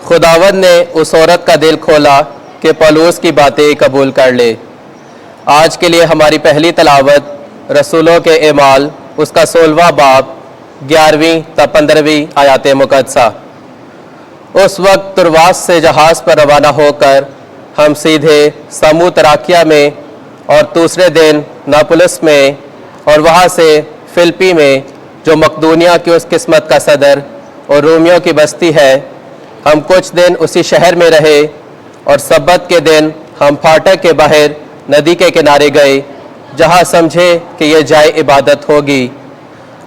खुदावंद ने उस औरत का दिल खोला कि पौलुस की बातें कबूल कर ले। आज के लिए हमारी पहली तलावत रसूलों के एमाल उसका 16वां बाब 11वीं ता 15वीं आयात मुकद्दसा। उस वक्त तुरवास से जहाज़ पर रवाना होकर हम सीधे समू तराकिया में और दूसरे दिन नापुलस में और वहाँ से फिलिपी में जो मकदूनिया की उस किस्मत का सदर और रोमियो की बस्ती है, हम कुछ दिन उसी शहर में रहे और सब्बत के दिन हम फाटक के बाहर नदी के किनारे गए जहाँ समझे कि ये जाए इबादत होगी,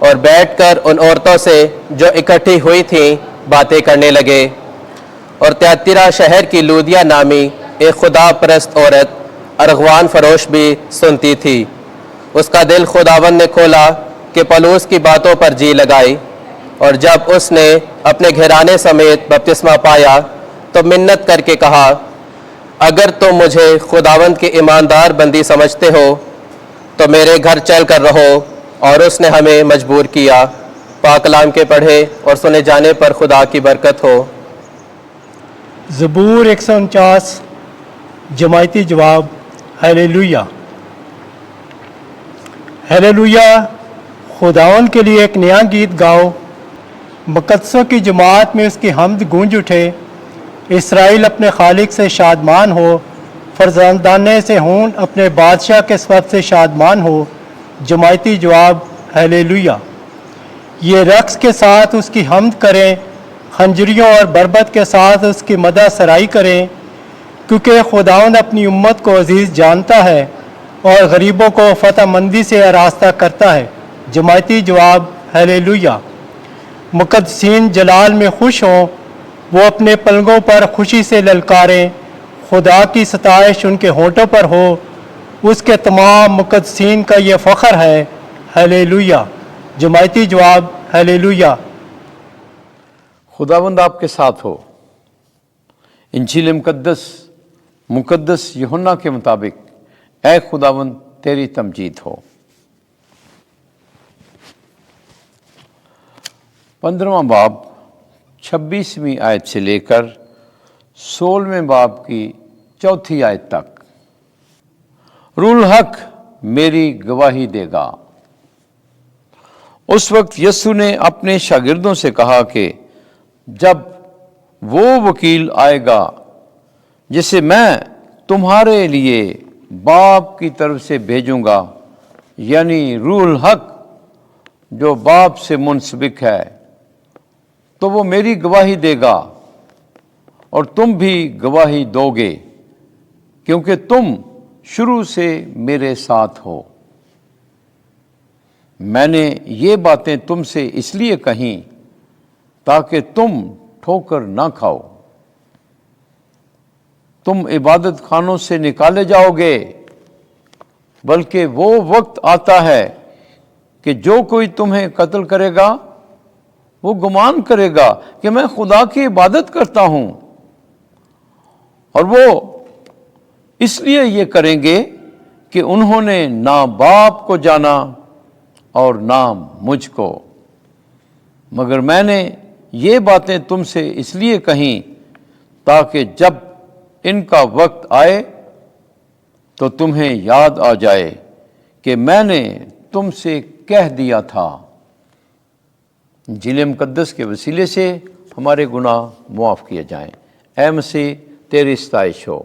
और बैठकर उन औरतों से जो इकट्ठी हुई थीं बातें करने लगे। और त्यातिरा शहर की लूदिया नामी एक खुदा परस्त औरत अरगवान फरोश भी सुनती थी। उसका दिल खुदावंद ने खोला कि पौलुस की बातों पर जी लगाई, और जब उसने अपने घराने समेत बपतिस्मा पाया तो मिन्नत करके कहा, अगर तुम मुझे खुदावंद की ईमानदार बंदी समझते हो तो मेरे घर चल कर रहो। और उसने हमें मजबूर किया। पाक कलाम के पढ़े और सुने जाने पर खुदा की बरकत हो। ज़बूर 149 जमायती जवाब। Hallelujah hallelujah. खुदावन के लिए एक नया गीत गाओ। मुकद्दसों की जमात में उसकी हम्द गूंज उठे। इसराइल अपने खालिक से शादमान हो, फरजंदाने से हून अपने बादशाह के स्वत से शादमान हो। जमायती जवाब। हालेलुया। ये रक्स के साथ उसकी हम्द करें, खंजरियों और बरबत के साथ उसकी मदह सराई करें, क्योंकि खुदावंद अपनी उम्मत को अजीज़ जानता है और गरीबों को फतह मंदी से आरास्ता करता है। जमायती जवाब। हालेलुया। मुकद्दसीन जलाल में खुश हों, वो अपने पलंगों पर खुशी से ललकारें। खुदा की सताइश उनके होठों पर हो, उसके तमाम मुकद्दसीन का ये फ़ख्र है। हालेलुया। जमायती जवाब। हालेलुया। खुदावंद आपके साथ हो। इंजील मुकद्दस यूहन्ना के मुताबिक ऐ खुदावंद तेरी तमजीद हो। 15वां बाब 26वीं आयत से लेकर 16वें बाब की 4थी आयत तक। रूहुल हक मेरी गवाही देगा। उस वक्त यीशु ने अपने शागिर्दों से कहा कि जब वो वकील आएगा जिसे मैं तुम्हारे लिए बाप की तरफ से भेजूंगा, यानी रूहुल हक जो बाप से मुंसबिक है, तो वो मेरी गवाही देगा और तुम भी गवाही दोगे, क्योंकि तुम शुरू से मेरे साथ हो। मैंने ये बातें तुमसे इसलिए कहीं ताकि तुम ठोकर ना खाओ। तुम इबादत खानों से निकाले जाओगे, बल्कि वो वक्त आता है कि जो कोई तुम्हें कत्ल करेगा वो गुमान करेगा कि मैं खुदा की इबादत करता हूं, और वो इसलिए ये करेंगे कि उन्होंने ना बाप को जाना और ना मुझको। मगर मैंने ये बातें तुमसे इसलिए कहीं ताकि जब इनका वक्त आए तो तुम्हें याद आ जाए कि मैंने तुमसे कह दिया था। इंजील मुकद्दस के वसीले से हमारे गुनाह मुआफ़ किए जाएं। ऐ मसीह तेरी सताइश हो।